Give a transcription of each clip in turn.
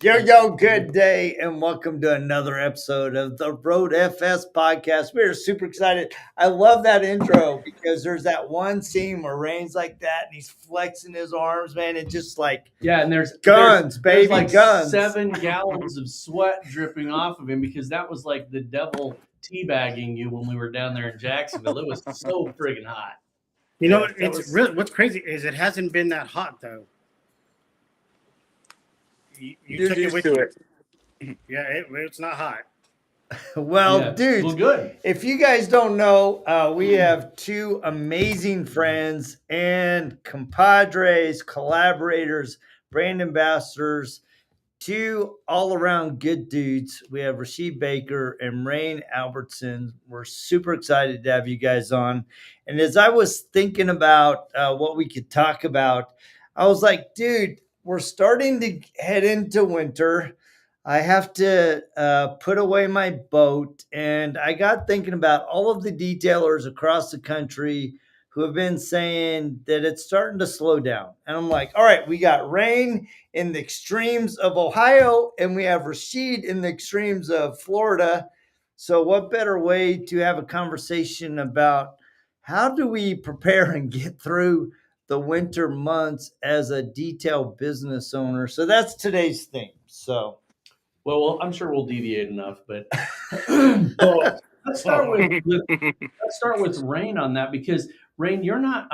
Yo, good day, and welcome to another episode of the Road FS podcast. We're super excited. I love that intro because there's that one scene where Rain's like that and he's flexing his arms, man, and just like and there's guns, baby, there's like guns. 7 gallons of sweat dripping off of him because that was like the devil teabagging you when we were down there in Jacksonville. It was so friggin' hot. You know, really what's crazy is it hasn't been that hot though. You took it with you. Yeah, it's not hot. Well, dudes, well, good. If you guys don't know, we have two amazing friends and compadres, collaborators, brand ambassadors, two all-around good dudes. We have Rashid Baker and Rain Albertson. We're super excited to have you guys on. And as I was thinking about what we could talk about, I was like, dude, we're starting to head into winter. I have to put away my boat. And I got thinking about all of the detailers across the country who have been saying that it's starting to slow down. And I'm like, all right, we got Rain in the extremes of Ohio, and we have Rashid in the extremes of Florida. So what better way to have a conversation about how do we prepare and get through the winter months as a detail business owner? So that's today's theme. So, well, I'm sure we'll deviate enough, but let's start with Rain on that because Rain, you're not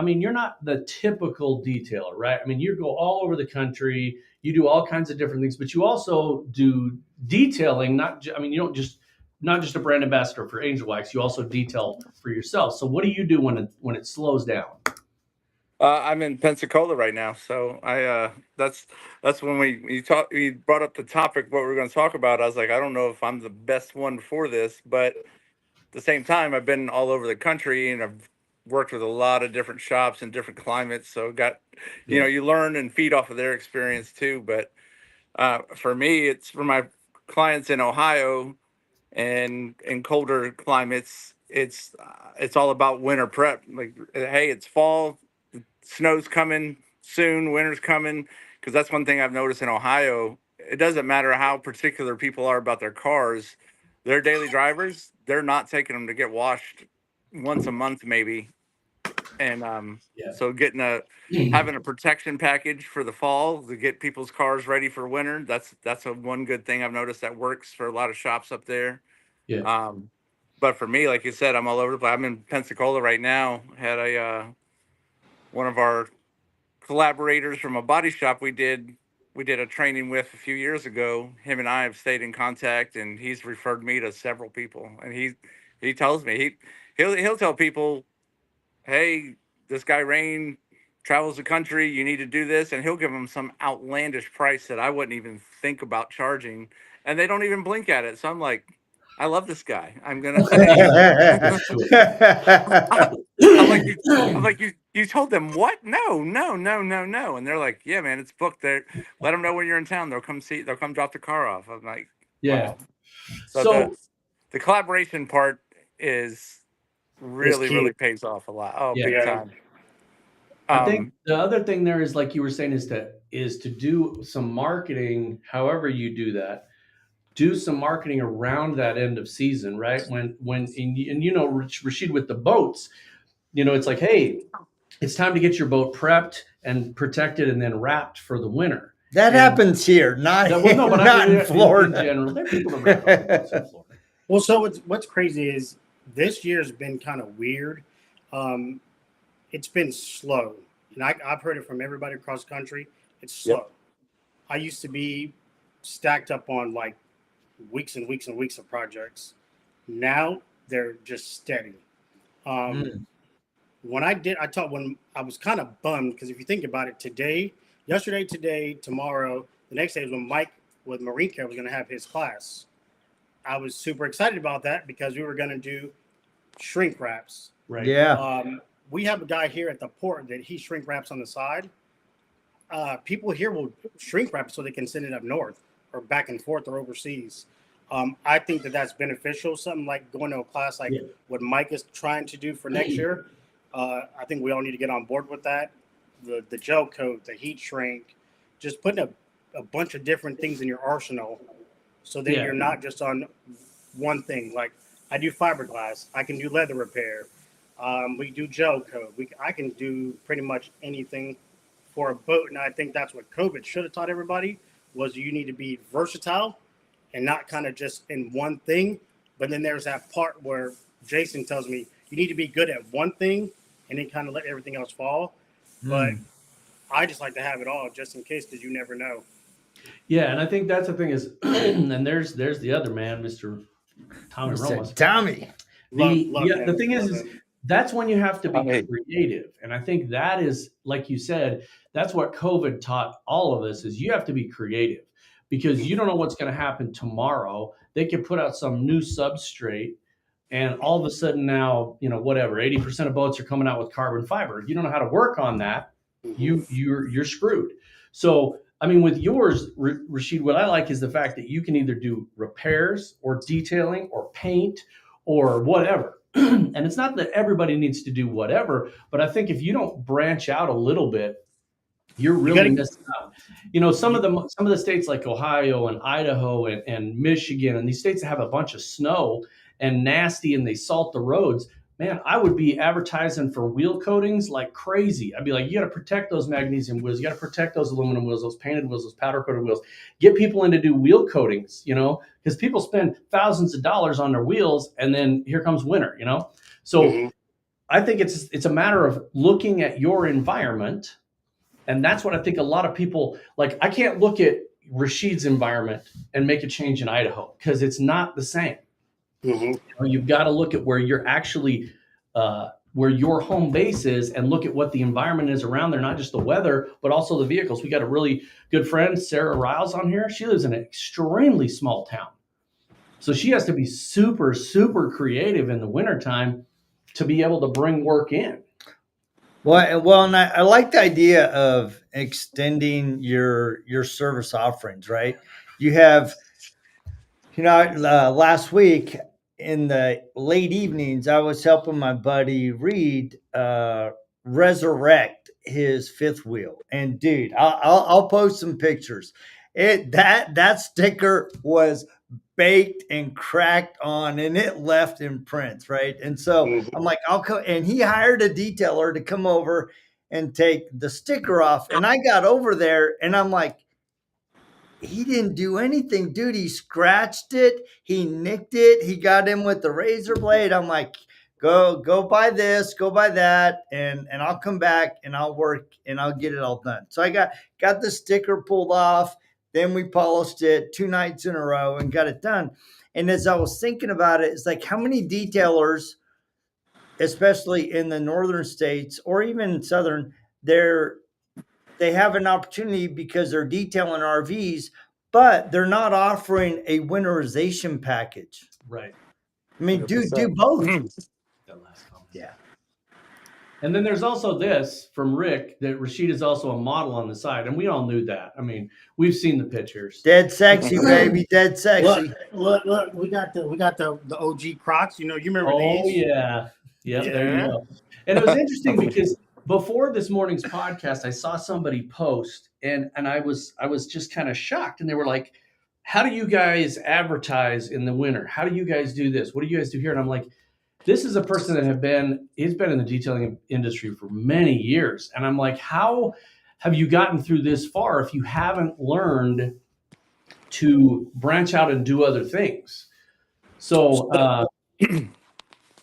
the typical detailer, right? I mean, you go all over the country, you do all kinds of different things, but you also do detailing. You don't just not just a brand ambassador for Angelwax, you also detail for yourself. So what do you do when it slows down? I'm in Pensacola right now, so I that's when we brought up the topic what we're going to talk about. I was like, I don't know if I'm the best one for this, but at the same time, I've been all over the country and I've worked with a lot of different shops in different climates. So you learn and feed off of their experience too. But for me, it's for my clients in Ohio and in colder climates. It's all about winter prep. Like, hey, it's fall. Snow's coming soon, winter's coming, because that's one thing I've noticed in Ohio. It doesn't matter how particular people are about their cars, their daily drivers, they're not taking them to get washed once a month maybe. And so having a protection package for the fall to get people's cars ready for winter, that's one good thing I've noticed that works for a lot of shops up there. But for me, like you said, I'm all over the place. I'm in Pensacola right now. Had one of our collaborators from a body shop we did a training with a few years ago. Him and I have stayed in contact, and he's referred me to several people. And he tells me he'll tell people, hey, this guy Rain travels the country, you need to do this, and he'll give them some outlandish price that I wouldn't even think about charging, and they don't even blink at it. So I'm like, I love this guy. I'm gonna I'm like, you told them what? No. And they're like, yeah, man, it's booked there. Let them know when you're in town. They'll come drop the car off. I'm like, yeah. Wow. So the collaboration part is really pays off a lot. Oh, big time. I think the other thing there is, like you were saying, is to do some marketing. However you do that, do some marketing around that end of season, right? When Rashid with the boats, it's like, hey, it's time to get your boat prepped and protected and then wrapped for the winter. That happens here, not in Florida. In general, there are people that wrap up boats in Florida. Well, so what's crazy is this year's been kind of weird. It's been slow, and I've heard it from everybody across the country. It's slow. Yep. I used to be stacked up on like weeks and weeks and weeks of projects. Now they're just steady. When I was kind of bummed because if you think about it, yesterday, tomorrow, the next day is when Mike with Marine Care was going to have his class. I was super excited about that because we were going to do shrink wraps. Right. Yeah. We have a guy here at the port that he shrink wraps on the side. People here will shrink wrap so they can send it up north or back and forth or overseas. I think that's beneficial. Something like going to a class like what Mike is trying to do for next year. I think we all need to get on board with that. The gel coat, the heat shrink, just putting a bunch of different things in your arsenal, so that Yeah. you're not just on one thing. Like I do fiberglass, I can do leather repair, we do gel coat. I can do pretty much anything for a boat, and I think that's what COVID should have taught everybody was you need to be versatile and not kind of just in one thing. But then there's that part where Jason tells me you need to be good at one thing and then kind of let everything else fall. But I just like to have it all just in case, because you never know. Yeah, and I think that's the thing is, and there's the other man, Mr. Tommy Ramos. Tommy. The thing is that's when you have to be creative, and I think that is, like you said, that's what COVID taught all of us is you have to be creative, because you don't know what's going to happen tomorrow. They could put out some new substrate, and all of a sudden now, whatever, 80% of boats are coming out with carbon fiber. If you don't know how to work on that, you're screwed. So I mean, with yours, Rashid, what I like is the fact that you can either do repairs or detailing or paint or whatever. And it's not that everybody needs to do whatever, but I think if you don't branch out a little bit, you're really missing out. Some of the states like Ohio and Idaho and Michigan and these states that have a bunch of snow and nasty and they salt the roads. Man, I would be advertising for wheel coatings like crazy. I'd be like, you got to protect those magnesium wheels. You got to protect those aluminum wheels, those painted wheels, those powder coated wheels. Get people in to do wheel coatings, because people spend thousands of dollars on their wheels, and then here comes winter, So I think it's a matter of looking at your environment, and that's what I think a lot of people like. I can't look at Rashid's environment and make a change in Idaho because it's not the same. You've got to look at where you're actually, where your home base is, and look at what the environment is around there, not just the weather, but also the vehicles. We got a really good friend, Sarah Riles, on here. She lives in an extremely small town. So she has to be super, super creative in the wintertime to be able to bring work in. Well, and I like the idea of extending your service offerings, right? You have, last week in the late evenings, I was helping my buddy Reed resurrect his fifth wheel. And dude, I'll post some pictures. That sticker was baked and cracked on, and it left imprints, right? And so I'm like, I'll come, and he hired a detailer to come over and take the sticker off. And I got over there, and I'm like, he didn't do anything, dude. He scratched it, he nicked it, he got in with the razor blade. I'm like, go buy this, go buy that, and I'll come back and I'll work and I'll get it all done. So I got the sticker pulled off. Then we polished it 2 nights in a row and got it done. And as I was thinking about it, it's like how many detailers, especially in the northern states or even southern, they have an opportunity because they're detailing RVs, but they're not offering a winterization package. Right. I mean, do both. That last comment. Yeah. And then there's also this from Rick that Rashid is also a model on the side, and we all knew that. I mean, we've seen the pictures. Dead sexy, baby. Dead sexy. Look! We got the OG Crocs. You remember these? Oh yeah. Yep, yeah. There you go. And it was interesting because before this morning's podcast, I saw somebody post, and I was just kind of shocked, and they were like, "How do you guys advertise in the winter? How do you guys do this? What do you guys do here?" And I'm like, this is a person that he's been in the detailing industry for many years. And I'm like, how have you gotten through this far if you haven't learned to branch out and do other things? So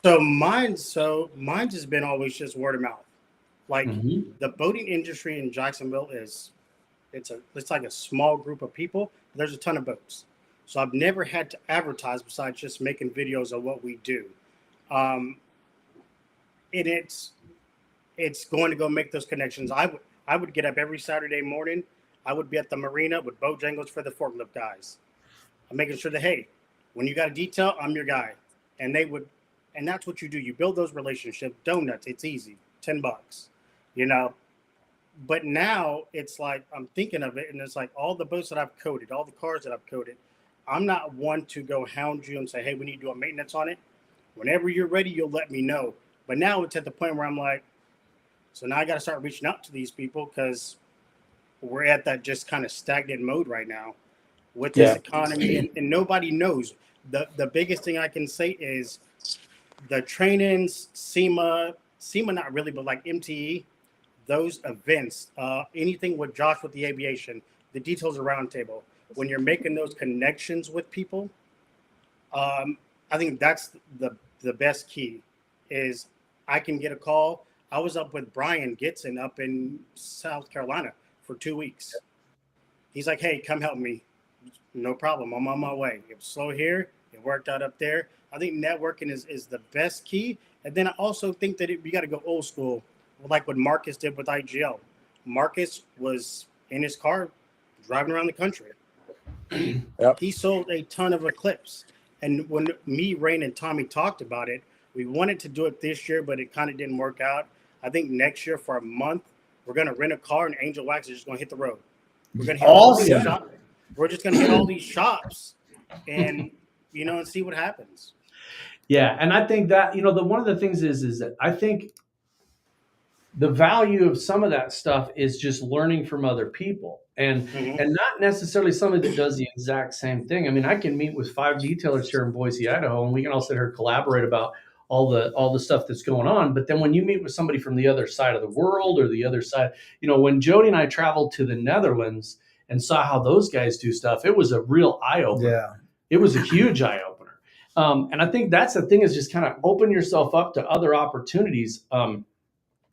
mine's has been always just word of mouth. Like the boating industry in Jacksonville it's like a small group of people. There's a ton of boats. So I've never had to advertise besides just making videos of what we do. And it's going to go make those connections. I would get up every Saturday morning. I would be at the marina with Bojangles for the forklift guys. I'm making sure that, hey, when you got a detail, I'm your guy. And that's what you do. You build those relationships. Donuts, it's easy, $10, But now it's like, I'm thinking of it, and it's like all the boats that I've coated, all the cars that I've coated, I'm not one to go hound you and say, hey, we need to do a maintenance on it. Whenever you're ready, you'll let me know. But now it's at the point where I'm like, so now I got to start reaching out to these people because we're at that just kind of stagnant mode right now with this Yeah. economy, and nobody knows. The biggest thing I can say is the trainings, SEMA not really, but like MTE, those events, anything with Josh with the aviation, the details around table, when you're making those connections with people, I think that's the best key is I can get a call. I was up with Brian Gitson up in South Carolina for 2 weeks. He's like, hey, come help me. No problem. I'm on my way. It was slow here. It worked out up there. I think networking is the best key. And then I also think that you got to go old school, like what Marcus did with IGL. Marcus was in his car driving around the country. Yep. He sold a ton of Eclipse. And when me, Rain, and Tommy talked about it, we wanted to do it this year, but it kind of didn't work out. I think next year for a month, we're going to rent a car and Angelwax is just going to hit the road. We're going to hit all these shops. We're just going to hit all these shops and, and see what happens. Yeah. And I think that, one of the things is that I think the value of some of that stuff is just learning from other people and not necessarily somebody that does the exact same thing. I mean, I can meet with 5 detailers here in Boise, Idaho, and we can all sit here and collaborate about all the stuff that's going on. But then when you meet with somebody from the other side of the world or the other side, when Jody and I traveled to the Netherlands and saw how those guys do stuff, it was a real eye opener. Yeah. It was a huge eye opener. And I think that's the thing is just kind of open yourself up to other opportunities.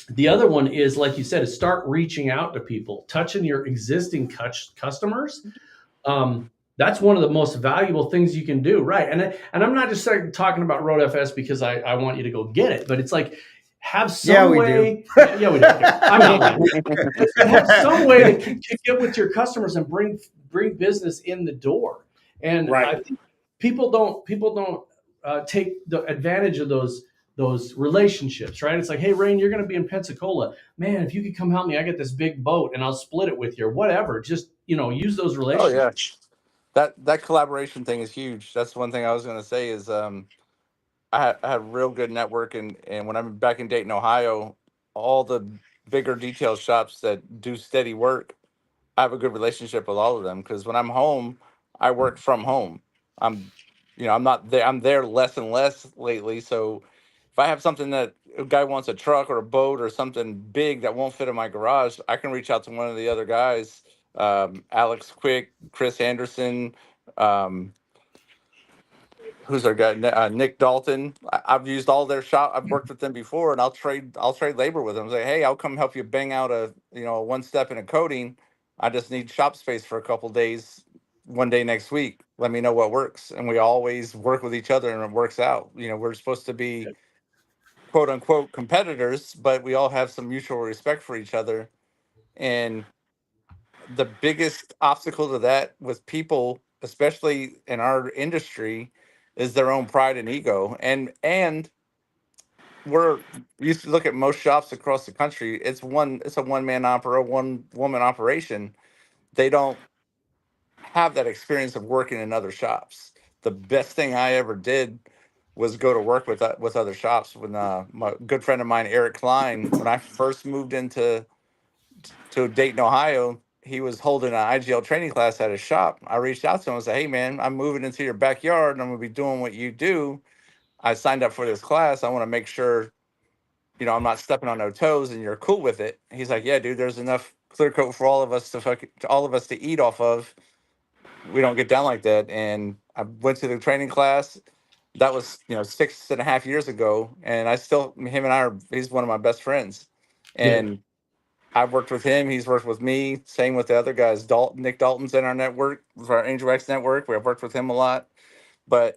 The other one is, like you said, is start reaching out to people, touching your existing customers. That's one of the most valuable things you can do, right? And I'm not just talking about Road FS because I want you to go get it, but it's like have some way. Yeah, we do. Okay. I'm not lying. Have some way to get with your customers and bring business in the door. And right. I think people don't take the advantage of those relationships, right? It's like, hey, Rain, you're going to be in Pensacola. Man, if you could come help me, I get this big boat and I'll split it with you or whatever. Just, use those relationships. Oh, yeah. That collaboration thing is huge. That's one thing I was going to say is I had real good network. And when I'm back in Dayton, Ohio, all the bigger detail shops that do steady work, I have a good relationship with all of them because when I'm home, I work from home. I'm not there. I'm there less and less lately. So if I have something that a guy wants a truck or a boat or something big that won't fit in my garage, I can reach out to one of the other guys, Alex Quick, Chris Anderson, who's our guy, Nick Dalton. I've used all their shop. I've worked with them before, and I'll trade labor with them. Say, hey, I'll come help you bang out a one step in a coating. I just need shop space for a couple days, one day next week. Let me know what works, and we always work with each other, and it works out. We're supposed to be quote unquote competitors, but we all have some mutual respect for each other. And the biggest obstacle to that with people, especially in our industry, is their own pride and ego. And you used to look at most shops across the country. It's a one woman operation. They don't have that experience of working in other shops. The best thing I ever did was go to work with other shops. When my good friend of mine, Eric Klein, when I first moved to Dayton, Ohio, he was holding an IGL training class at his shop. I reached out to him and said, hey, man, I'm moving into your backyard and I'm going to be doing what you do. I signed up for this class. I want to make sure, I'm not stepping on no toes and you're cool with it. He's like, yeah, dude, there's enough clear coat for all of us to eat off of. We don't get down like that. And I went to the training class. That was, 6.5 years ago. And he's one of my best friends. And I've worked with him. He's worked with me. Same with the other guys. Nick Dalton's in our network, for our Angelwax network. We've worked with him a lot. But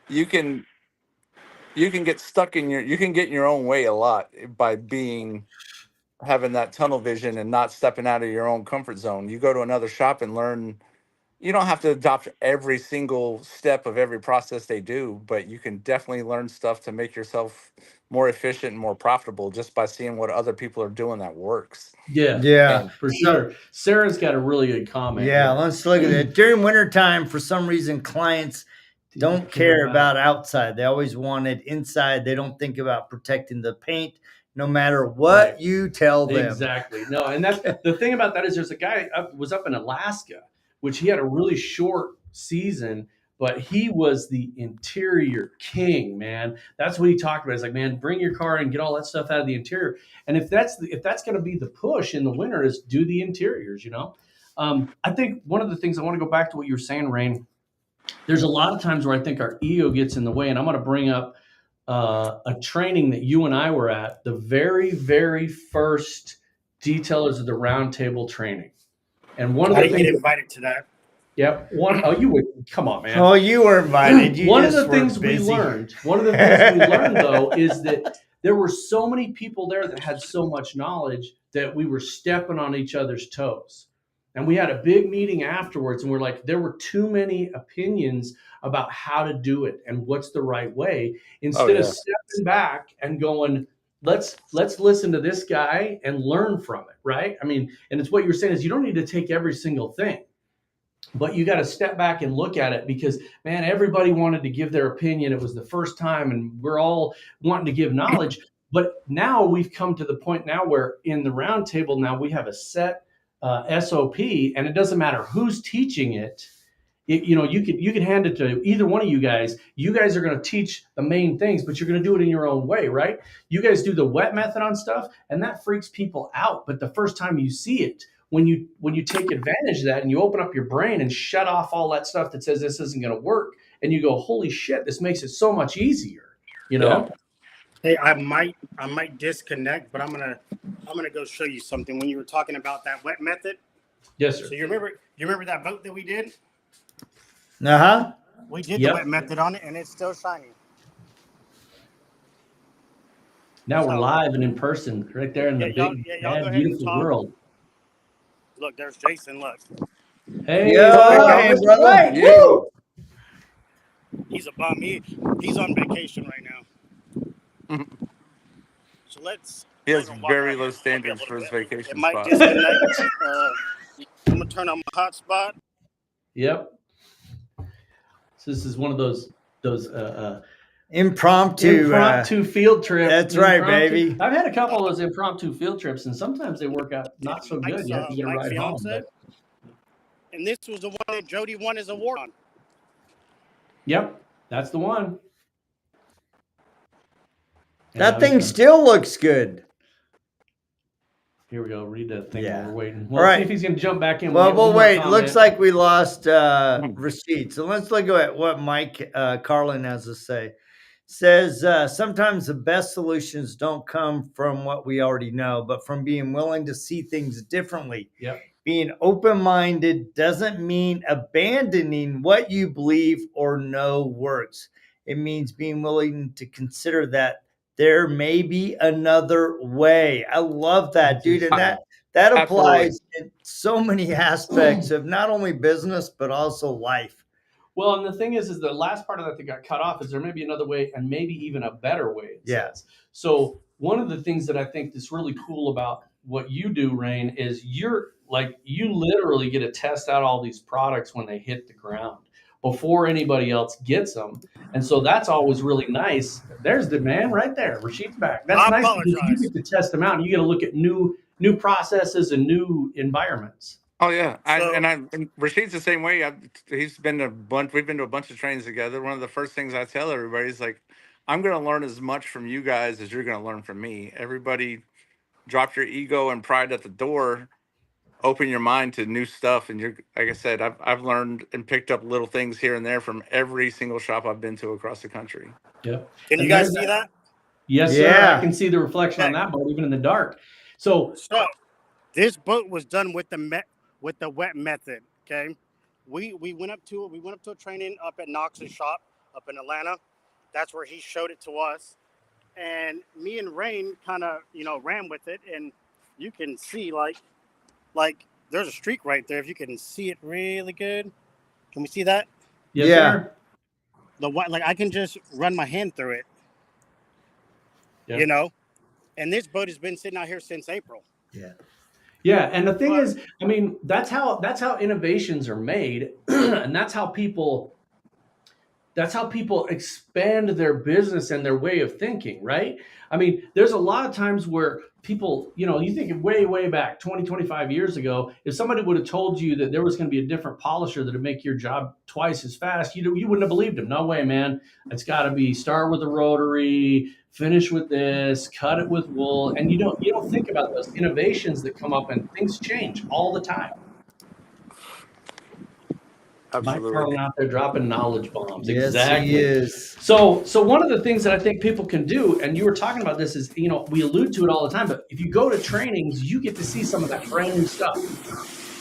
you can get stuck you can get in your own way a lot by having that tunnel vision and not stepping out of your own comfort zone. You go to another shop and learn. You don't have to adopt every single step of every process they do, but you can definitely learn stuff to make yourself more efficient and more profitable just by seeing what other people are doing that works. Yeah, for sure. Sarah's got a really good comment. Yeah, let's look at it. During wintertime, for some reason, clients don't care about outside. They always want it inside. They don't think about protecting the paint no matter what Right. you tell them. Exactly. No, and that's the thing about that is there's a guy was up in Alaska, which he had a really short season, but he was the interior king, man. That's what he talked about. He's like, man, bring your car and get all that stuff out of the interior. And if that's going to be the push in the winter, is do the interiors. I think one of the things I want to go back to what you were saying, Rain. There's a lot of times where I think our ego gets in the way, and I'm going to bring up a training that you and I were at, the very, very first detailers of the roundtable training. And one of I the didn't things, get invited to that. yep, oh, you would come on, man. Oh, you were invited. You one of just the were things we busy. learned, though, is that there were so many people there that had so much knowledge that we were stepping on each other's toes. And we had a big meeting afterwards, and we're like, there were too many opinions about how to do it and what's the right way. Instead of stepping back and going, let's listen to this guy and learn from it, right? I mean, and it's what you were saying is you don't need to take every single thing, but you got to step back and look at it because, man, everybody wanted to give their opinion. It was the first time, and we're all wanting to give knowledge. But now we've come to the point now where in the roundtable now we have a set SOP, and it doesn't matter who's teaching it. You can hand it to either one of you guys. You guys are going to teach the main things, but you're going to do it in your own way, right? You guys do the wet method on stuff, and that freaks people out. But the first time you see it, when you take advantage of that and you open up your brain and shut off all that stuff that says this isn't going to work, and you go, holy shit, this makes it so much easier. Yeah. Hey, I might disconnect, but I'm gonna go show you something. When you were talking about that wet method, Yes, sir. so you remember that boat that we did? Uh-huh. We did Yep. the wet method on it, and it's still shiny. Now we're live and in person, right there in the y'all big, go ahead and beautiful talk. world. Look, there's Jason. Look, Hey, Yo, brother. hey, brother. Right. Yeah. Woo! he's a bum. He's on vacation right now. So let's. He has I'm gonna walk very out low here. standards for his It vacation might spot. disconnect. I'm gonna turn on my hotspot. Yep. So this is one of those Impromptu. field trips. That's right, baby. I've had a couple of those impromptu field trips, and sometimes they work out not so good. You have to get a ride home. But... And this was the one that Jody won his award on. Yep, that's the one. That thing still looks good. Here we go. Read that thing Yeah. while we're waiting. All Well, right. see if he's going to jump back in. Well, get one we'll more wait. comment. Looks like we lost Rashid. So let's look at what Mike Carlin has to say. Says sometimes the best solutions don't come from what we already know, but from being willing to see things differently. Yep. Being open-minded doesn't mean abandoning what you believe or know works. It means being willing to consider that there may be another way. I love that, dude. And that applies in so many aspects of not only business, but also life. Well, and the thing is the last part of that got cut off is there may be another way and maybe even a better way. It says. So one of the things that I think is really cool about what you do, Rain, is you literally get to test out all these products when they hit the ground before anybody else gets them. And so that's always really nice. There's the man right there. Rashid's back. That's nice because you get to test them out and you get to look at new processes and new environments. Oh yeah, and Rashid's the same way. We've been to a bunch of trainings together. One of the first things I tell everybody is like, I'm going to learn as much from you guys as you're going to learn from me. Everybody, drop your ego and pride at the door. Open your mind to new stuff, and you're like I said, I've learned and picked up little things here and there from every single shop I've been to across the country. Yep. Can you guys see that? Yes, sir. I can see the reflection on that boat even in the dark. So this boat was done with the wet method. Okay, we went up to a training up at Knox's shop up in Atlanta. That's where he showed it to us, and me and Rain kind of ran with it, and you can see like there's a streak right there. If you can see it really good, can we see that? Yes, sir. The white, I can just run my hand through it. Yep. And this boat has been sitting out here since April. Yeah. Yeah, and the thing is, I mean, that's how innovations are made, and that's how people That's how people expand their business and their way of thinking, right? I mean, there's a lot of times where people, you think of way back 20, 25 years ago, if somebody would have told you that there was going to be a different polisher that would make your job twice as fast, you wouldn't have believed him. No way, man. It's got to be start with a rotary, finish with this, cut it with wool. And you don't think about those innovations that come up, and things change all the time. Mike Absolutely. Carlin out there dropping knowledge bombs. Yes, Exactly. he is. So one of the things that I think people can do, and you were talking about this, is, we allude to it all the time, but if you go to trainings, you get to see some of that brand new stuff.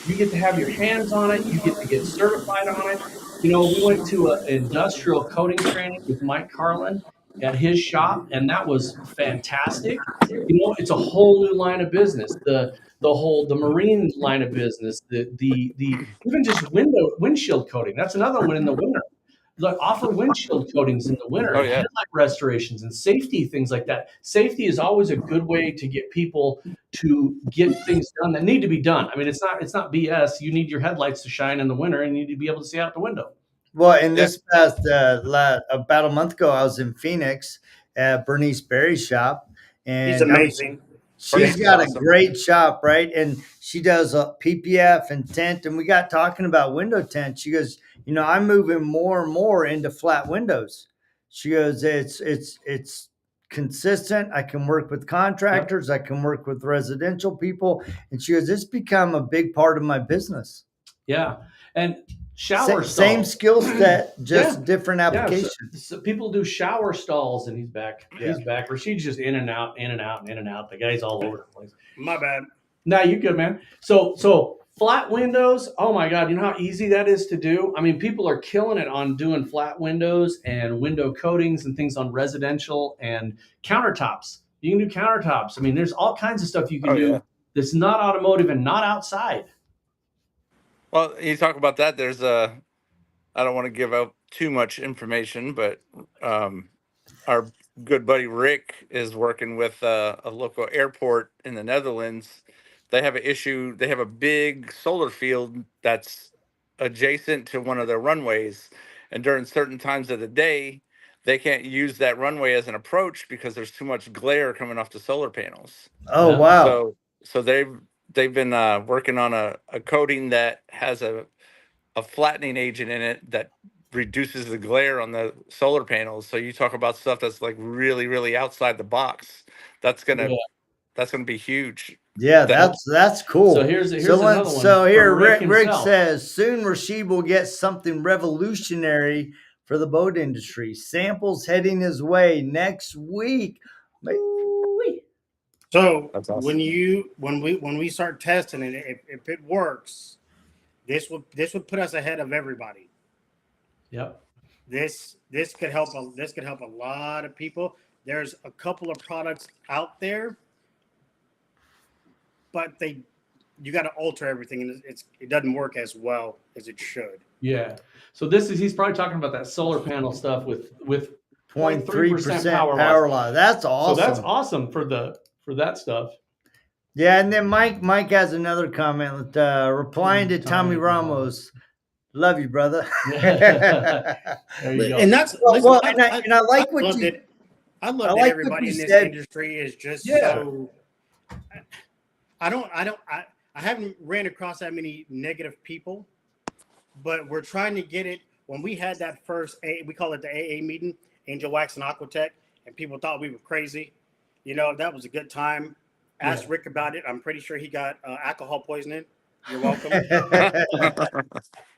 You get to have your hands on it. You get to get certified on it. We went to an industrial coating training with Mike Carlin at his shop, and that was fantastic. It's a whole new line of business. The marine line of business, the even just windshield coating. That's another one in the winter. Offer windshield coatings in the winter, Oh, and yeah. headlight restorations and safety, things like that. Safety is always a good way to get people to get things done that need to be done. I mean, it's not BS. You need your headlights to shine in the winter, and you need to be able to see out the window. Well, in this past about a month ago, I was in Phoenix at Bernice Berry's shop, and He's amazing. she's Bernice got is a awesome. great shop, right? And she does PPF and tent, and we got talking about window tent. She goes, I'm moving more and more into flat windows. She goes, it's consistent. I can work with contractors. I can work with residential people, and she goes, it's become a big part of my business. Yeah, and shower Same stalls. skill set, just Yeah. different application. So people do shower stalls, and he's back. Yeah. He's back. Rashid's just in and out, in and out, in and out. The guy's all over the place. My bad. Nah, you good, man. So flat windows. Oh my God, you know how easy that is to do. I mean, people are killing it on doing flat windows and window coatings and things on residential and countertops. You can do countertops. I mean, there's all kinds of stuff you can do that's not automotive and not outside. Well, you talk about that. There's I don't want to give out too much information, but our good buddy Rick is working with a local airport in the Netherlands. They have an issue. They have a big solar field that's adjacent to one of their runways, and during certain times of the day, they can't use that runway as an approach because there's too much glare coming off the solar panels. Oh, Yeah. wow. So they've been working on a coating that has a flattening agent in it that reduces the glare on the solar panels. So you talk about stuff that's like really, really outside the box. That's gonna be huge. Yeah, that's cool. So here's another one. So here, from Rick Rick himself. says, soon Rashid will get something revolutionary for the boat industry. Samples heading his way next week. So That's awesome. when we start testing it, if it works, this would put us ahead of everybody. Yep. This could help a lot of people. There's a couple of products out there, but you got to alter everything, and it doesn't work as well as it should. Yeah. So he's probably talking about that solar panel stuff with 0.3% power loss. That's awesome. So that's awesome for that stuff. Yeah, and then Mike has another comment replying to Tommy Ramos. Love you, brother. There you go. And that's well, and I like what you. I love that everybody in this industry is just so. I haven't ran across that many negative people, but we're trying to get it. When we had that first, we call it the AA meeting, Angelwax and Aquatech, and people thought we were crazy. That was a good time. Ask Rick about it. I'm pretty sure he got alcohol poisoning. You're welcome.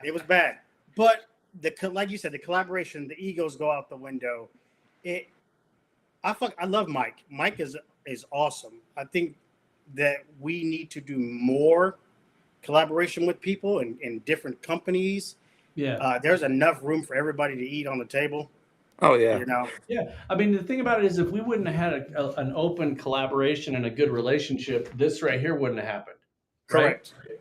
It was bad, but like you said, the collaboration, the egos go out the window. I love Mike. Mike is awesome. I think that we need to do more collaboration with people in different companies. Yeah. There's enough room for everybody to eat on the table. Oh yeah. Yeah. I mean, the thing about it is, if we wouldn't have had an open collaboration and a good relationship, this right here wouldn't have happened. Correct. Right?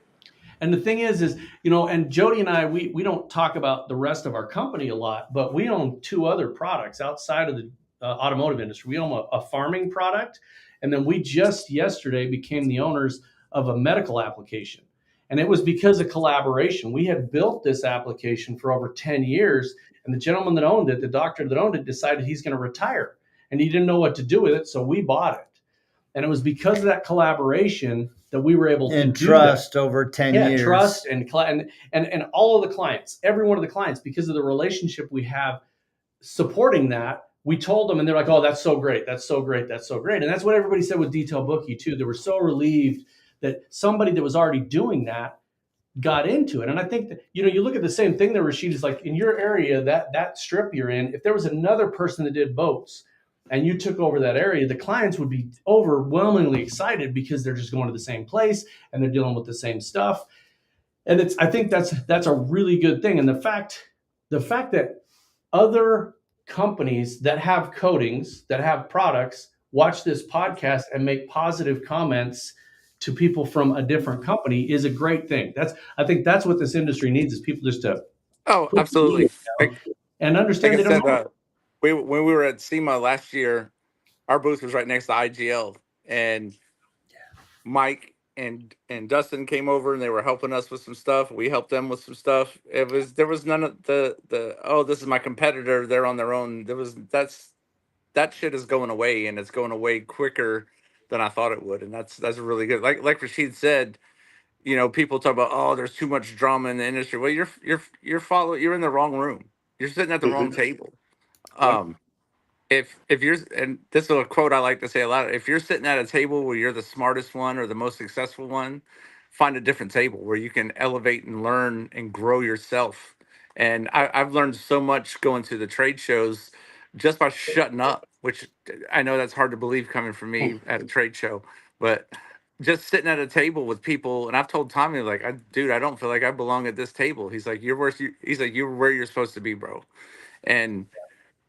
And the thing is, and Jody and I, we don't talk about the rest of our company a lot, but we own two other products outside of the automotive industry. We own a farming product, and then we just yesterday became the owners of a medical application. And it was because of collaboration. We had built this application for over 10 years, and the gentleman that owned it, the doctor that owned it, decided he's going to retire, and he didn't know what to do with it, so we bought it. And it was because of that collaboration that we were able to And do trust that. over 10 years. Trust and all of the clients, every one of the clients, because of the relationship we have supporting that, we told them, and they're like, "Oh, that's so great. That's so great. That's so great." And that's what everybody said with Detail Bookie too. They were so relieved that somebody that was already doing that got into it. And I think that, you look at the same thing that Rashid is like in your area, that strip you're in, if there was another person that did boats and you took over that area, the clients would be overwhelmingly excited because they're just going to the same place and they're dealing with the same stuff. And I think that's a really good thing. And the fact that other companies that have coatings, that have products, watch this podcast and make positive comments to people from a different company is a great thing. I think that's what this industry needs, is people just to absolutely. and understand Like they I don't know. said, when we were at SEMA last year, our booth was right next to IGL, and Mike and Dustin came over and they were helping us with some stuff. We helped them with some stuff. There was none of the oh, this is my competitor, they're on their own. That shit is going away, and it's going away quicker than I thought it would. And that's really good. Like Rashid said, people talk about, oh, there's too much drama in the industry. Well, you're you're in the wrong room. You're sitting at the wrong table. If you're, and this is a quote I like to say a lot, if you're sitting at a table where you're the smartest one or the most successful one, find a different table where you can elevate and learn and grow yourself. And I've learned so much going to the trade shows just by shutting up, which I know that's hard to believe coming from me at a trade show, but just sitting at a table with people. And I've told Tommy, like, dude, I don't feel like I belong at this table. He's like, you're where you're supposed to be, bro. And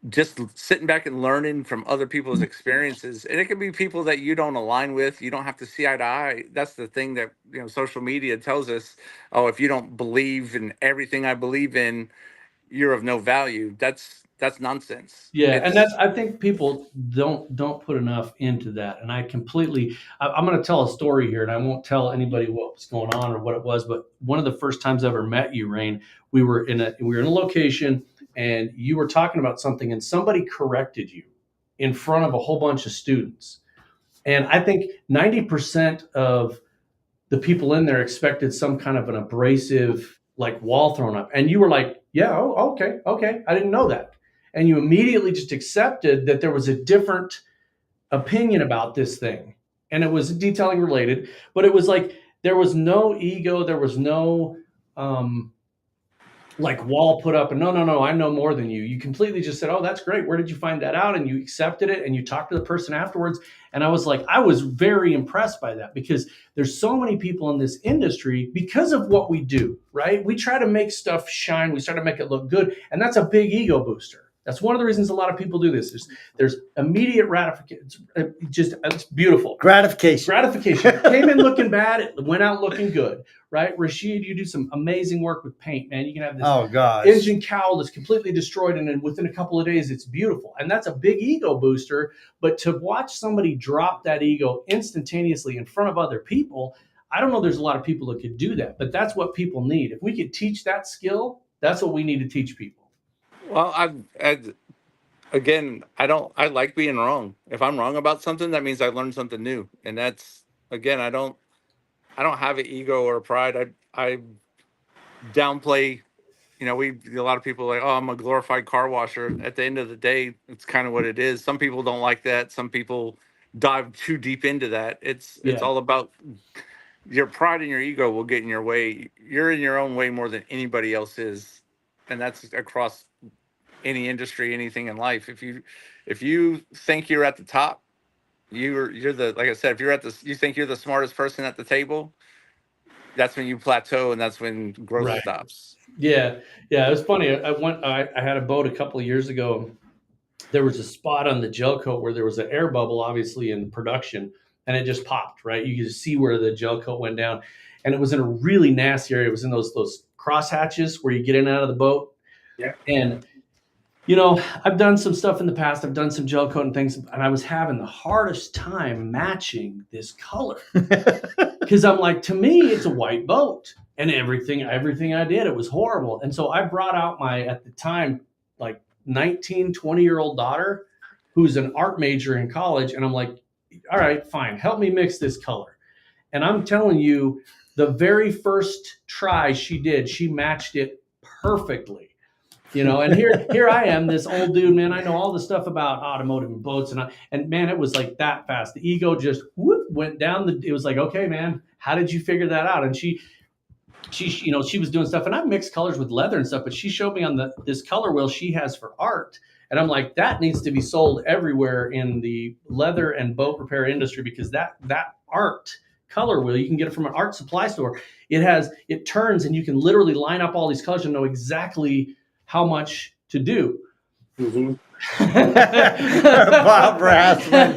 just sitting back and learning from other people's experiences, and it can be people that you don't align with. You don't have to see eye to eye. That's the thing that social media tells us. Oh, if you don't believe in everything I believe in, you're of no value. That's nonsense. Yeah, and I think people don't put enough into that. And I'm going to tell a story here, and I won't tell anybody what was going on or what it was. But one of the first times I ever met you, Rain, we were in a location, and you were talking about something, and somebody corrected you in front of a whole bunch of students. And I think 90% of the people in there expected some kind of an abrasive wall thrown up, and you were like, "Yeah, oh, okay, I didn't know that." And you immediately just accepted that there was a different opinion about this thing, and it was detailing related, but it was like there was no ego, there was no wall put up, and no, I know more than you. You completely just said, "Oh, that's great. Where did you find that out?" And you accepted it, and you talked to the person afterwards. And I was very impressed by that, because there's so many people in this industry because of what we do, right? We try to make stuff shine. We try to make it look good, and that's a big ego booster. That's one of the reasons a lot of people do this. There's immediate ratification. It's beautiful. Gratification. Came in looking bad, it went out looking good, right? Rashid, you do some amazing work with paint, man. You can have this engine cowl that's completely destroyed, and then within a couple of days, it's beautiful. And that's a big ego booster. But to watch somebody drop that ego instantaneously in front of other people, I don't know there's a lot of people that could do that, but that's what people need. If we could teach that skill, that's what we need to teach people. Well, I like being wrong. If I'm wrong about something, that means I learned something new. And that's, again, I don't have an ego or a pride. I downplay, a lot of people are like, oh, I'm a glorified car washer. At the end of the day, it's kind of what it is. Some people don't like that. Some people dive too deep into that. It's all about your pride and your ego will get in your way. You're in your own way more than anybody else is. And that's across any industry, anything in life. If you think you're at the top, you're the, like I said, if you think you're the smartest person at the table, that's when you plateau, and that's when growth stops. Yeah. It was funny. I had a boat a couple of years ago. There was a spot on the gel coat where there was an air bubble, obviously in production, and it just popped, right? You could see where the gel coat went down, and it was in a really nasty area. It was in those cross hatches where you get in and out of the boat. Yeah. And You know, I've done some stuff in the past. I've done some gel coat and things, and I was having the hardest time matching this color because I'm like, to me, it's a white boat, and everything I did, it was horrible. And so I brought out my, at the time, like 19, 20-year-old daughter, who's an art major in college, and I'm like, all right, fine, help me mix this color. And I'm telling you, the very first try she did, she matched it perfectly. And here I am, this old dude, man. I know all the stuff about automotive and boats, and man, it was like that fast. The ego just whoop, went down. It was like, okay, man, how did you figure that out? And she was doing stuff, and I mixed colors with leather and stuff. But she showed me on this color wheel she has for art, and I'm like, that needs to be sold everywhere in the leather and boat repair industry, because that art color wheel, you can get it from an art supply store. It turns, and you can literally line up all these colors and know exactly how much to do. Mm-hmm. Bob Rassman.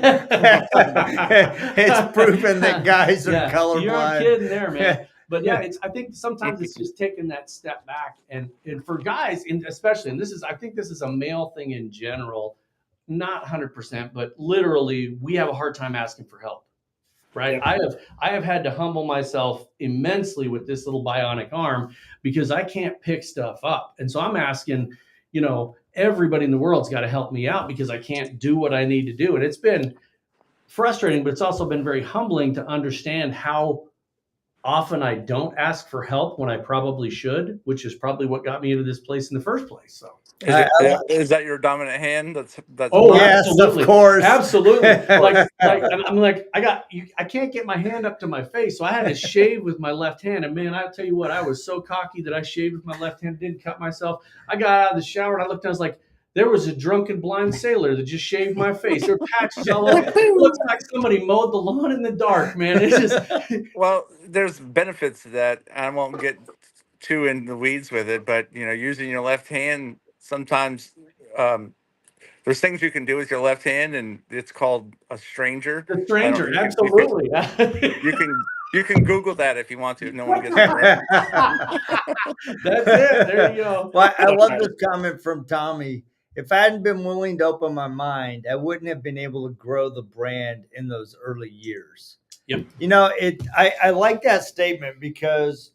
It's proven that guys are colorblind. You aren't kidding there, man. But yeah, I think sometimes it's just taking that step back, and for guys, especially, and I think this is a male thing in general, not 100%, but literally, we have a hard time asking for help. Right. Yep. I have had to humble myself immensely with this little bionic arm, because I can't pick stuff up. And so I'm asking, everybody in the world's got to help me out, because I can't do what I need to do. And it's been frustrating, but it's also been very humbling to understand how often I don't ask for help when I probably should, which is probably what got me into this place in the first place. So. Is that your dominant hand? That's Oh, yes, absolutely. Of course, absolutely. And I'm like, I can't get my hand up to my face, so I had to shave with my left hand. And man, I'll tell you what, I was so cocky that I shaved with my left hand, didn't cut myself. I got out of the shower and I looked down, I was like, there was a drunken blind sailor that just shaved my face. There were patches all over. It looks like somebody mowed the lawn in the dark, man. It's just well, there's benefits to that. I won't get too in the weeds with it, but using your left hand sometimes, there's things you can do with your left hand, and it's called a stranger. The stranger, absolutely. You can Google that if you want to. If no one gets it. That's it. There you go. Well, I love this comment from Tommy. If I hadn't been willing to open my mind, I wouldn't have been able to grow the brand in those early years. Yep. I like that statement, because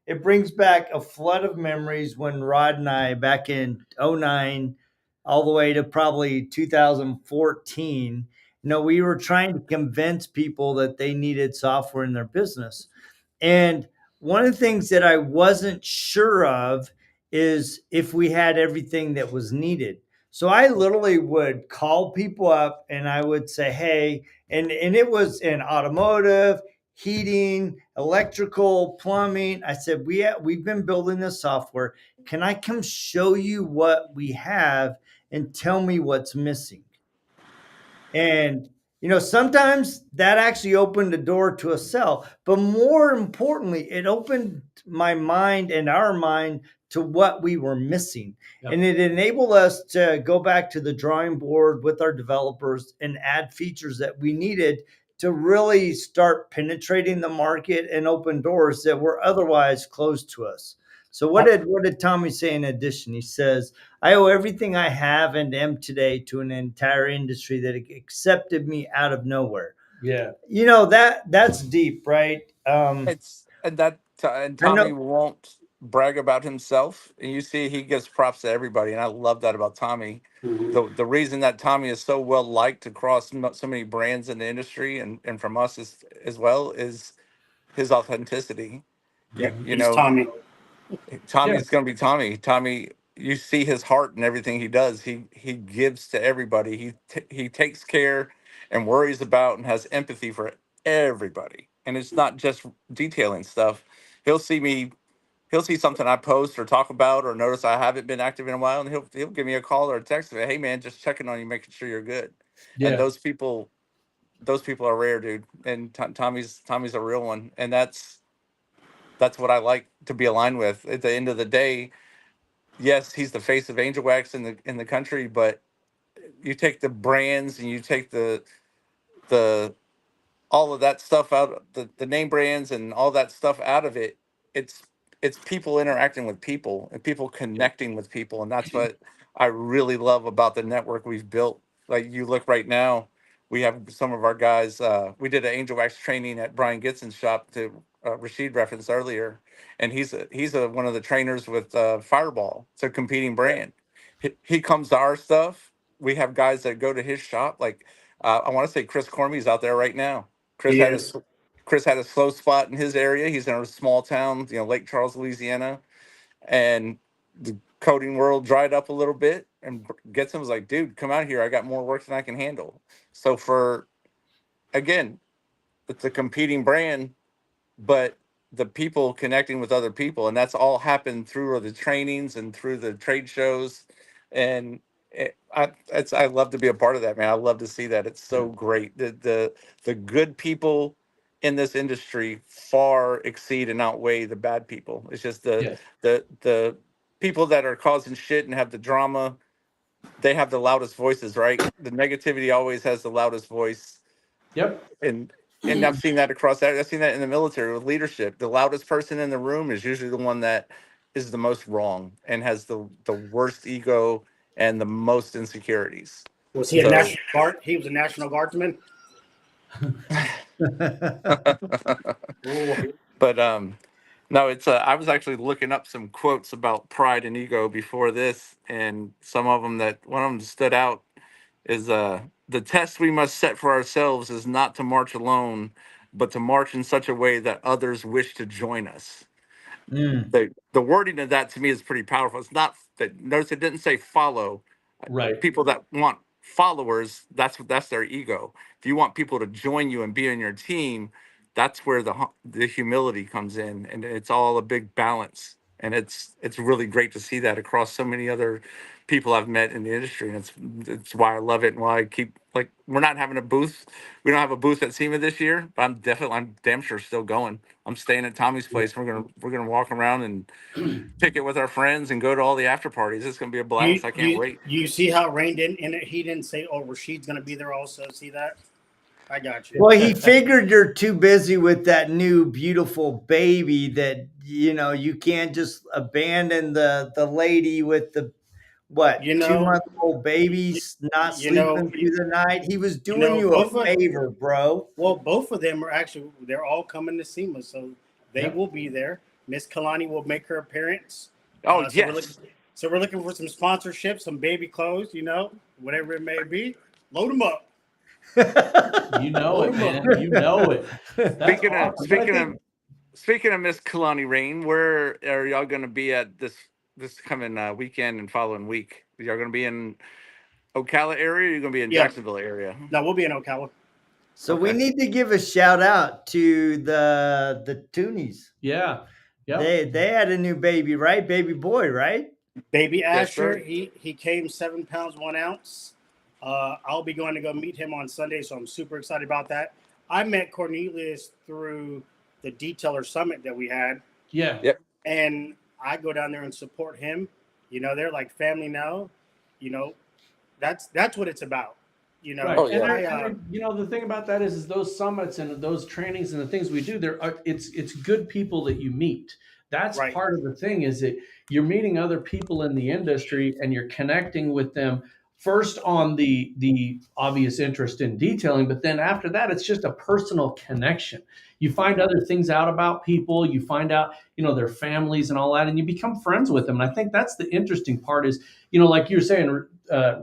it brings back a flood of memories when Rod and I, back in 2009, all the way to probably 2014, we were trying to convince people that they needed software in their business. And one of the things that I wasn't sure of is if we had everything that was needed. So I literally would call people up and I would say, hey, and it was in automotive, heating, electrical, plumbing. I said, we've been building this software. Can I come show you what we have and tell me what's missing? And sometimes that actually opened the door to a sell, but more importantly, it opened my mind and our mind to what we were missing. Yep. And it enabled us to go back to the drawing board with our developers and add features that we needed to really start penetrating the market and open doors that were otherwise closed to us. So what did Tommy say in addition? He says, I owe everything I have and am today to an entire industry that accepted me out of nowhere. Yeah. That's deep, right? And Tommy won't brag about himself. And you see, he gives props to everybody. And I love that about Tommy. Mm-hmm. The reason that Tommy is so well liked across so many brands in the industry and from us as well is his authenticity. Yeah, Tommy. Tommy's going to be Tommy. Tommy, you see his heart and everything he does. He gives to everybody. He takes care and worries about and has empathy for everybody. And it's not just detailing stuff. He'll see something I post or talk about or notice I haven't been active in a while, and he'll give me a call or a text and say, hey man, just checking on you, making sure you're good. Yeah. And those people are rare, dude. And Tommy's a real one. And that's what I like to be aligned with. At the end of the day, yes, he's the face of Angelwax in the country, but you take the brands and you take the all of that stuff out, the name brands and all that stuff out of it. it's people interacting with people and people connecting with people, and that's what I really love about the network we've built. Like you look right now, we have some of our guys. We did an Angelwax training at Brian Gitson's shop to Rashid referenced earlier, and he's one of the trainers with Fireball. It's a competing brand. He comes to our stuff. We have guys that go to his shop. Like I want to say Chris Cormie's out there right now. Chris He had a is. Chris had a slow spot in his area. He's in a small town, Lake Charles, Louisiana, and the coding world dried up a little bit. And Getson was like, "Dude, come out here. I got more work than I can handle." So again, it's a competing brand, but the people connecting with other people, and that's all happened through the trainings and through the trade shows, and I love to be a part of that, man. I love to see that. It's so great. The good people in this industry far exceed and outweigh the bad people. It's just Yes. the people that are causing shit and have the drama. They have the loudest voices, right? The negativity always has the loudest voice, Yep. and I've seen that across that. I've seen that in the military with leadership. The loudest person in the room is usually the one that is the most wrong and has the worst ego and the most insecurities. Was he a So, National Guard? He was a National Guardsman. Oh, but no, it's I was actually looking up some quotes about pride and ego before this, and some of them that one of them stood out is the test we must set for ourselves is not to march alone, but to march in such a way that others wish to join us. Mm. The wording of that to me is pretty powerful. It's not that, notice it didn't say follow. Right. People that want followers, that's their ego. If you want people to join you and be on your team, that's where the humility comes in, and it's all a big balance. And it's really great to see that across so many other people I've met in the industry, and it's why I love it and why I keep, like, we're not having a booth. We don't have a booth at SEMA this year, but I'm damn sure still going. I'm staying at Tommy's place. We're gonna walk around and pick it with our friends and go to all the after parties. It's gonna be a blast. I can't wait. you see how Rain didn't in it? He didn't say, "Oh, Rashid's going to be there also." See that? I got you. Well, he figured you're too busy with that new beautiful baby that you can't just abandon the lady with the You 2 month know, old you, babies not you know, sleeping through the night. He was you doing know, you a both of favor, bro. well, both of them are actually they're all coming to SEMA, so they Yep. will be there. Miss Kalani will make her appeance. Oh So we're looking, yes. so we're looking for some sponsorships, some baby clothes, whatever it may be. Load them up. You know it, man. You know it. That's Speaking of awesome. But I speaking think of speaking of Miss Kalani Rain, where are y'all going to be at this coming weekend and following week? Y'all going to be in Ocala area? Or you going to be in Yeah. Jacksonville area? No, we'll be in Ocala. So we Okay. need to give a shout out to the Toonies. yeah. Yep. They had a new baby, right? Baby boy, right? Baby Yes, Asher, sir. he came 7 pounds 1 ounce. I'll be going to go meet him on Sunday, so I'm super excited about that. I met Cornelius through the detailer summit that we had, Yeah. Yep. and I go down there and support him. They're like family now. That's what it's about. Right. Oh, And, yeah. the thing about that is those summits and those trainings and the things we do, it's good people that you meet. That's Right. part of the thing, is that you're meeting other people in the industry and you're connecting with them first on the obvious interest in detailing, but then after that, it's just a personal connection. You find other things out about people, you find out, their families and all that, and you become friends with them. And I think that's the interesting part is, like you're saying,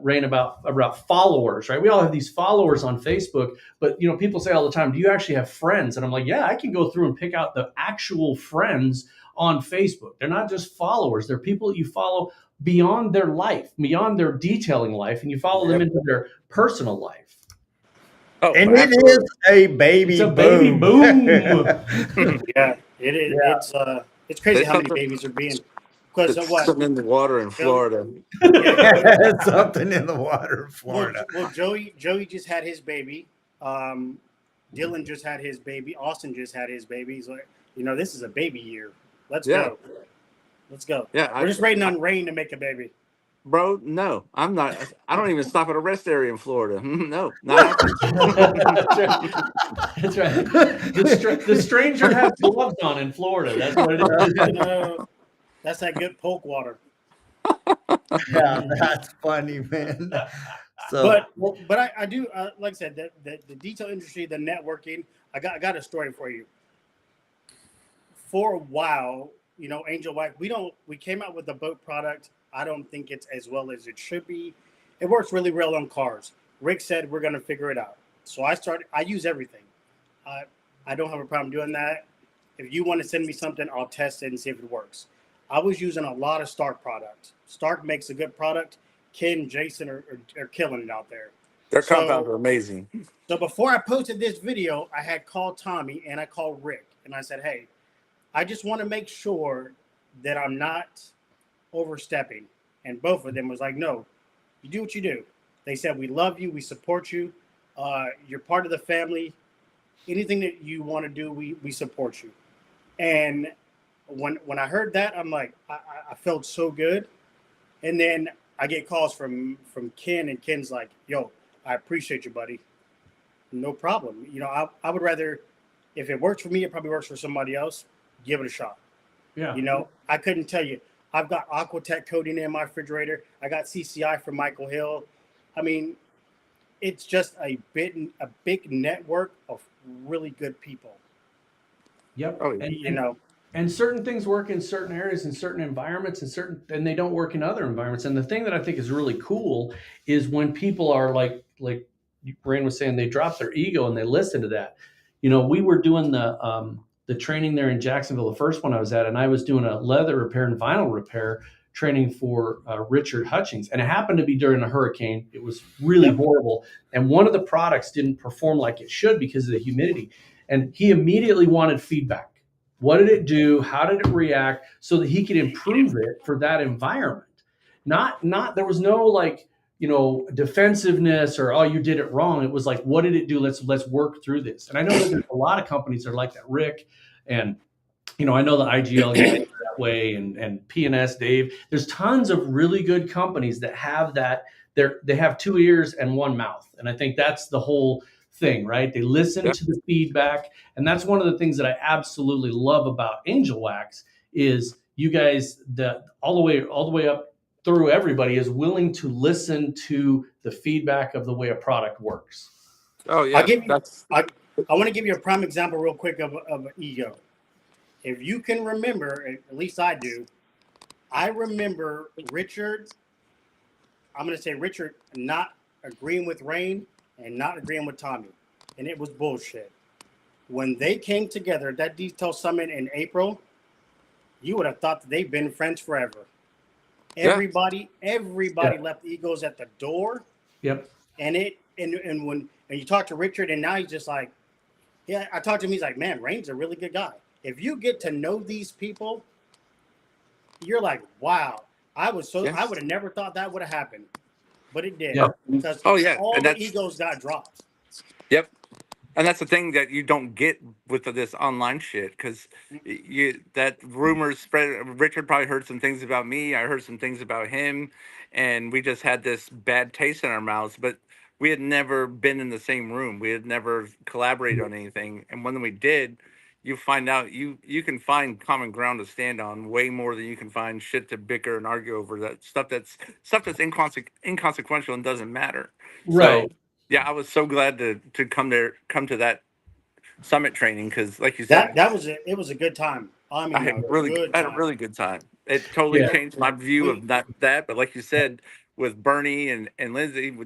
Rain, about followers, right? We all have these followers on Facebook, but people say all the time, "Do you actually have friends?" And I'm like, "Yeah, I can go through and pick out the actual friends on Facebook. They're not just followers; they're people that you follow beyond their life, beyond their detailing life, and you follow them Yep. into their personal life." Oh, And it absolutely. is a baby It's a baby boom. Yeah, it is. Yeah. It's crazy There's how many something, babies are being. Because there's what? something in the water in Florida. Something in the water in Florida. Well, Joey just had his baby. Dylan just had his baby. Austin just had his baby. He's like, this is a baby year. Let's Yeah. go. Let's go. Yeah. We're just waiting on Rain to make a baby. Bro, no, I'm not. I don't even stop at a rest area in Florida. No, not happening. That's right. That's right. The stranger has gloves on in Florida. That's what it is. That's that good poke water. Yeah, that's funny, man. So But I do like I said the detail industry, the networking. I got a story for you. For a while, Angelwax, we came out with the boat product. I don't think it's as well as it should be. It works really well on cars. Rick said we're gonna figure it out. So I use everything. I don't have a problem doing that. If you want to send me something, I'll test it and see if it works. I was using a lot of Stark products. Stark makes a good product. Ken, Jason are killing it out there. Their compounds are amazing. So before I posted this video, I had called Tommy and I called Rick. And I said, hey, I just want to make sure that I'm not overstepping. And both of them was like, no, you do what you do. They said, we love you. We support you. You're part of the family. Anything that you want to do, we support you. And when I heard that, I'm like, I felt so good. And then I get calls from Ken, and Ken's like, yo, I appreciate you, buddy. No problem. I would rather, if it works for me, it probably works for somebody else. Give it a shot. Yeah. I couldn't tell you. I've got Aquatech coating in my refrigerator. I got CCI from Michael Hill. I mean, it's just a big network of really good people. Yep. Oh, yeah. And certain things work in certain areas, in certain environments, and they don't work in other environments. And the thing that I think is really cool is when people are like Rain was saying, they drop their ego and they listen to that. We were doing the training there in Jacksonville, the first one I was at, and I was doing a leather repair and vinyl repair training for Richard Hutchings. And it happened to be during a hurricane. It was really horrible. And one of the products didn't perform like it should because of the humidity. And he immediately wanted feedback. What did it do? How did it react? So that he could improve it for that environment. Not there was no defensiveness or, oh, you did it wrong. It was like, what did it do? Let's work through this. And I know that there's a lot of companies that are like that, Rick, and I know the IGL that way, and P&S Dave. There's tons of really good companies that have that. They have two ears and one mouth. And I think that's the whole thing, right? They listen to the feedback. And that's one of the things that I absolutely love about Angelwax is you guys, all the way up through everybody is willing to listen to the feedback of the way a product works. Oh yeah. I want to give you a prime example real quick of ego. If you can remember, at least I do, I remember Richard, I'm going to say Richard not agreeing with Rain and not agreeing with Tommy. And it was bullshit. When they came together, that detail summit in April, you would have thought that they've been friends forever. Everybody left egos at the door. Yep. And when you talk to Richard, and now he's just like, yeah, I talked to him, he's like, man, Rain's a really good guy. If you get to know these people, you're like, wow, I would have never thought that would have happened. But it did. Yep. Because all the egos got dropped. Yep. And that's the thing that you don't get with this online shit, because that rumors spread. Richard probably heard some things about me. I heard some things about him, and we just had this bad taste in our mouths. But we had never been in the same room. We had never collaborated on anything. And when we did, you find out you can find common ground to stand on way more than you can find shit to bicker and argue over. That stuff that's inconsequential and doesn't matter. Right. So, yeah, I was so glad to come to that summit training, because, like you said, it was a good time. I mean, I had a really good time. It totally changed my view of that. But like you said, with Bernie and Lindsay,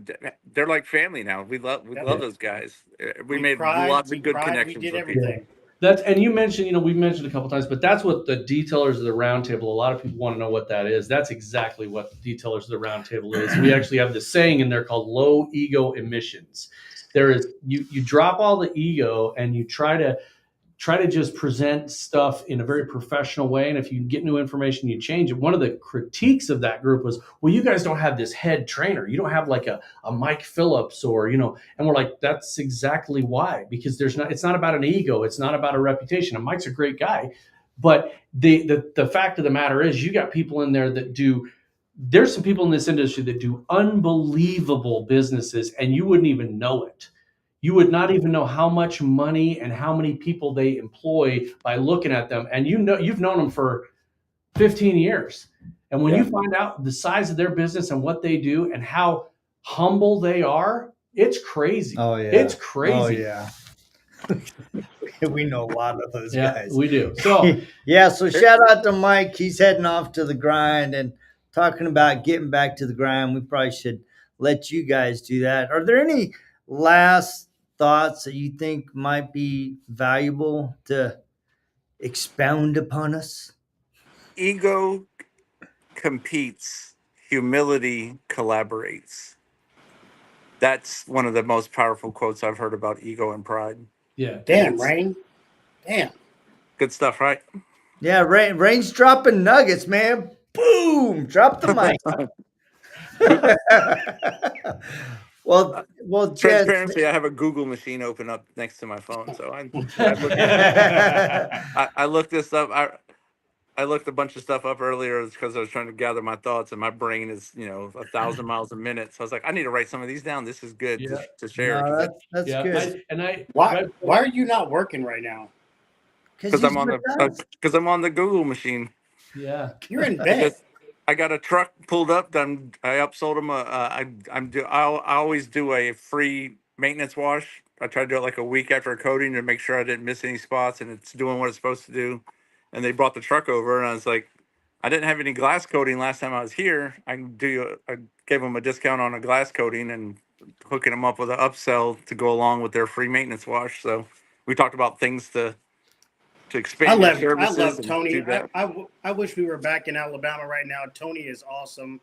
they're like family now. We love those guys. We made lots of good connections. We did everything. And you mentioned, we've mentioned a couple times, but that's what the detailers of the roundtable, a lot of people want to know what that is. That's exactly what the detailers of the roundtable is. We actually have this saying in there called low ego emissions. There is, you drop all the ego and you try to just present stuff in a very professional way. And if you get new information, you change it. One of the critiques of that group was, well, you guys don't have this head trainer. You don't have like a Mike Phillips or, and we're like, that's exactly why, because it's not about an ego. It's not about a reputation. And Mike's a great guy, but the fact of the matter is you got people in there that do there's some people in this industry that do unbelievable businesses and you wouldn't even know it. You would not even know how much money and how many people they employ by looking at them. And you've known them for 15 years. And when you find out the size of their business and what they do and how humble they are, it's crazy. Oh yeah. It's crazy. Oh yeah. We know a lot of those guys. We do. So yeah, so shout out to Mike. He's heading off to the grind and talking about getting back to the grind. We probably should let you guys do that. Are there any last thoughts that you think might be valuable to expound upon us? Ego competes, humility collaborates. That's one of the most powerful quotes I've heard about ego and pride. Yeah. Damn, Rain. Damn. Good stuff, right? Yeah, Rain's dropping nuggets, man. Boom! Drop the mic. well, transparency. I have a Google machine open up next to my phone, so I looked this up. I looked a bunch of stuff up earlier because I was trying to gather my thoughts, and my brain is 1,000 miles a minute. So I was like, I need to write some of these down. This is good to share. No, that's good. Why are you not working right now? Because I'm on the Google machine. Yeah, you're in bed. I got a truck pulled up. I upsold them. I always do a free maintenance wash. I try to do it like a week after a coating to make sure I didn't miss any spots and it's doing what it's supposed to do. And they brought the truck over, and I was like, I didn't have any glass coating last time I was here. I gave them a discount on a glass coating and hooking them up with an upsell to go along with their free maintenance wash. So we talked about things to expand I services. love Tony. I wish we were back in Alabama right now. Tony is awesome.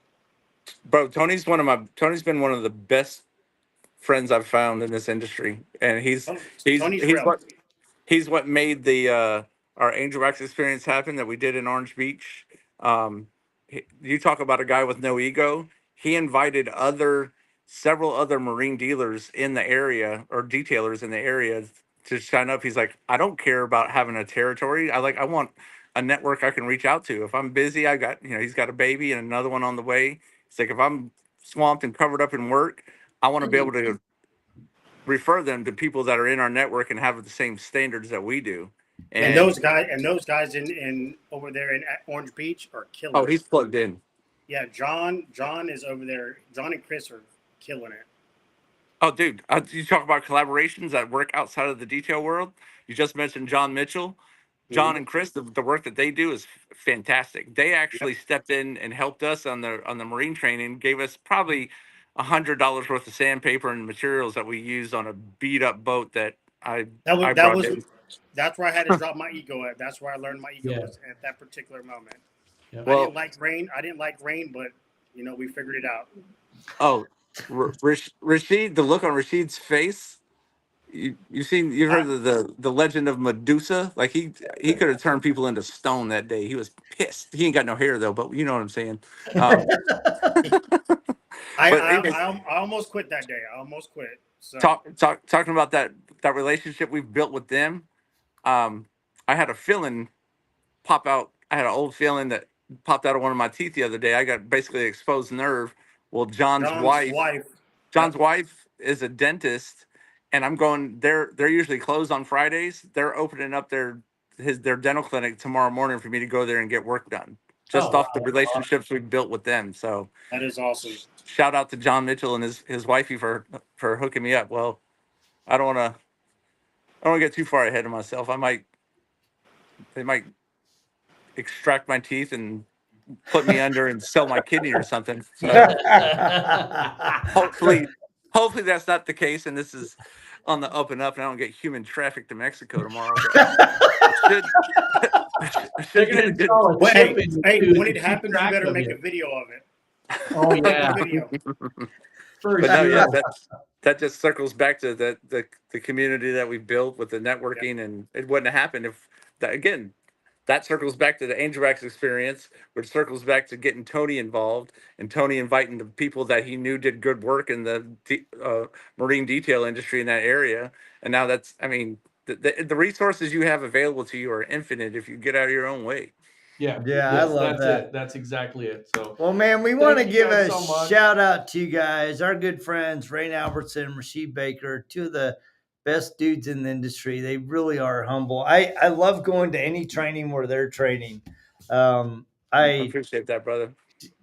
Bro, Tony's been one of the best friends I've found in this industry, and he's what made the our Angelwax experience happen that we did in Orange Beach. You talk about a guy with no ego. He invited several other marine dealers in the area or detailers in the area to sign up. He's like, I don't care about having a territory. I want a network I can reach out to. If I'm busy, I got he's got a baby and another one on the way. It's like if I'm swamped and covered up in work, I want to be able to refer them to people that are in our network and have the same standards that we do. And those guys in over there in Orange Beach are killing. Oh, he's plugged in. Yeah, John is over there. John and Chris are killing it. Oh, dude, you talk about collaborations that work outside of the detail world. You just mentioned John Mitchell. John and Chris, the work that they do is fantastic. They actually stepped in and helped us on the marine training, gave us probably $100 worth of sandpaper and materials that we used on a beat up boat that's where I had to drop my ego at. That's where I learned my ego was at that particular moment. Yeah. Well, I didn't like rain, but we figured it out. Oh, Rashid, the look on Rashid's face. You've heard of the legend of Medusa? Like he could have turned people into stone that day. He was pissed. He ain't got no hair though, but you know what I'm saying. I almost quit that day. I almost quit. So. Talking about that relationship we've built with them. I had a filling pop out. I had an old filling that popped out of one of my teeth the other day. I got basically exposed nerve. Well, John's wife is a dentist, and I'm going. They're usually closed on Fridays. They're opening up their dental clinic tomorrow morning for me to go there and get work done. Just off the relationships we've built with them. So that is awesome. Shout out to John Mitchell and his wifey for hooking me up. Well, I don't want to get too far ahead of myself. They might extract my teeth and put me under and sell my kidney or something. So hopefully that's not the case, and this is on the up and up, and I don't get human traffic to Mexico tomorrow. Hey, when it happens, you better make a video of it. Oh yeah. That just circles back to the community that we've built with the networking, and it wouldn't have happened if that again. That circles back to the Angelwax experience, which circles back to getting Tony involved and Tony inviting the people that he knew did good work in the marine detail industry in that area. And now the resources you have available to you are infinite if you get out of your own way. Yeah, Yeah, I love that's that. it. That's exactly it. So, Well, man, we want to Thank you give a guys so much. shout out to you guys, our good friends, Rain Albertson and Rashid Baker, two of the best dudes in the industry. They really are humble. I love going to any training where they're training. I I appreciate that, brother.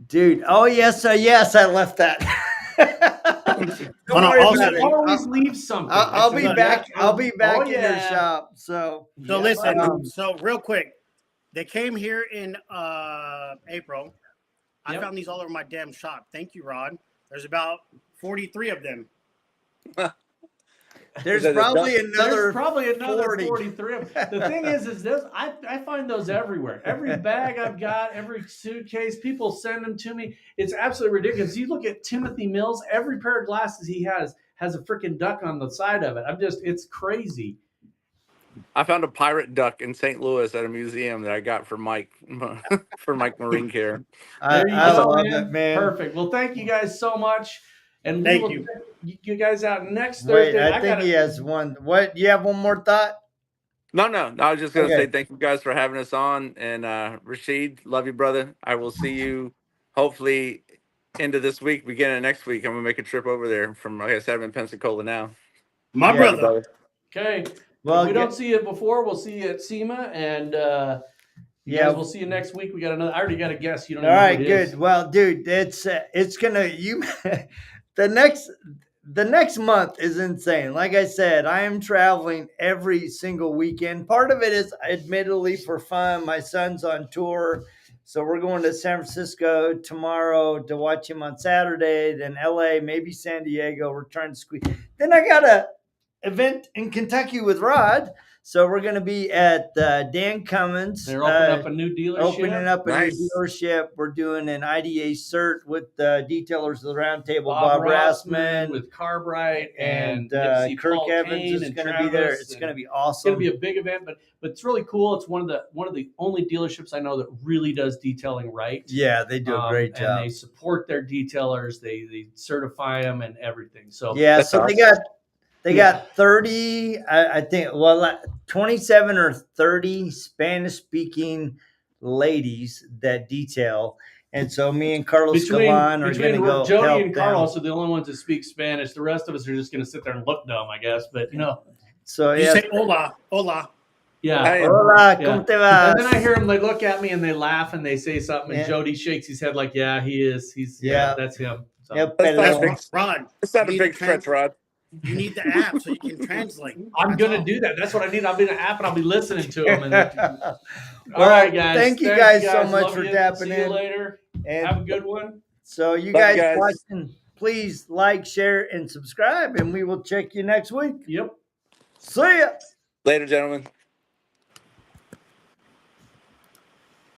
Dude, oh yes, I left that. Don't Oh, no, worry also, about it. always leave something. I'll I be said, back. yeah, I'll be back oh, in their yeah. shop. So So Yeah, listen, buddy. so real quick, they came here in April. I Yep. found these all over my damn shop. Thank you, Rod. There's about 43 of them. there's that a probably duck? another There's probably another 40. 43 of them. The thing is this I find those everywhere. Every bag I've got, every suitcase, people send them to me. It's absolutely ridiculous. You look at Timothy Mills, every pair of glasses he has a freaking duck on the side of it. It's crazy. I found a pirate duck in St. Louis at a museum that I got for Mike for Mike Marine Care. There you I go, love man. it, man. Perfect. Well, thank you guys so much. And we Thank will you. check you guys out next Wait, Thursday. I think he has one. What? You have one more thought? No. I was just gonna Okay. say thank you guys for having us on. And Rashid, love you, brother. I will see you hopefully into this week, beginning of next week. I'm gonna make a trip over there from, like I said, I'm in Pensacola now. My Yeah, brother. Okay. Well, if we don't see you before, we'll see you at SEMA, and you guys, we'll see you next week. We got another. I already got a guest. You don't All even know right, who it is. good. Well, dude, it's gonna the next month is insane. Like I said, I am traveling every single weekend. Part of it is admittedly for fun. My son's on tour, so we're going to San Francisco tomorrow to watch him on Saturday, then LA, maybe San Diego. We're trying to squeeze. Then I got a event in Kentucky with Rod. So we're going to be at Dan Cummins. They're opening up a new dealership. Opening up a Nice. new dealership. We're doing an IDA cert with the detailers of the roundtable, Bob Bob Rossman Rassman, with Carbright and Nipsey Kirk Paul Evans Kane is and going to be there. Travis, It's and going to be It's awesome. going to be a big event, but it's really cool. It's one of the only dealerships I know that really does detailing right. Yeah, they do a great job. And they support their detailers. They certify them and everything. So Yeah, That's so awesome. they got 30, I think, 27 or 30 Spanish speaking ladies that detail. And so me and Carlos Galan are going to go Jody help and them. Carlos are the only ones that speak Spanish. The rest of us are just going to sit there and look dumb, I guess. But So You yeah, say hola, hola. yeah. Hey. hola, Yeah. ¿cómo te vas? And then I hear them. They look at me and they laugh and they say something. And Yeah. Jody shakes his head like, "Yeah, he is. He's Yeah. that's him." So. Yep, That's That's not big. Rod. It's not you a need big to stretch, Rod. You need the app so you can translate. I'm That's gonna all. do that. That's what I need. I'll be in an app and I'll be listening to them. And Well, all right, guys. thank you Thanks, guys so much Love for you. tapping See in. you later. And Have a good one. so you Love guys, you guys. watching, please like, share, and subscribe, and we will check you next week. Yep. See ya. Later, gentlemen.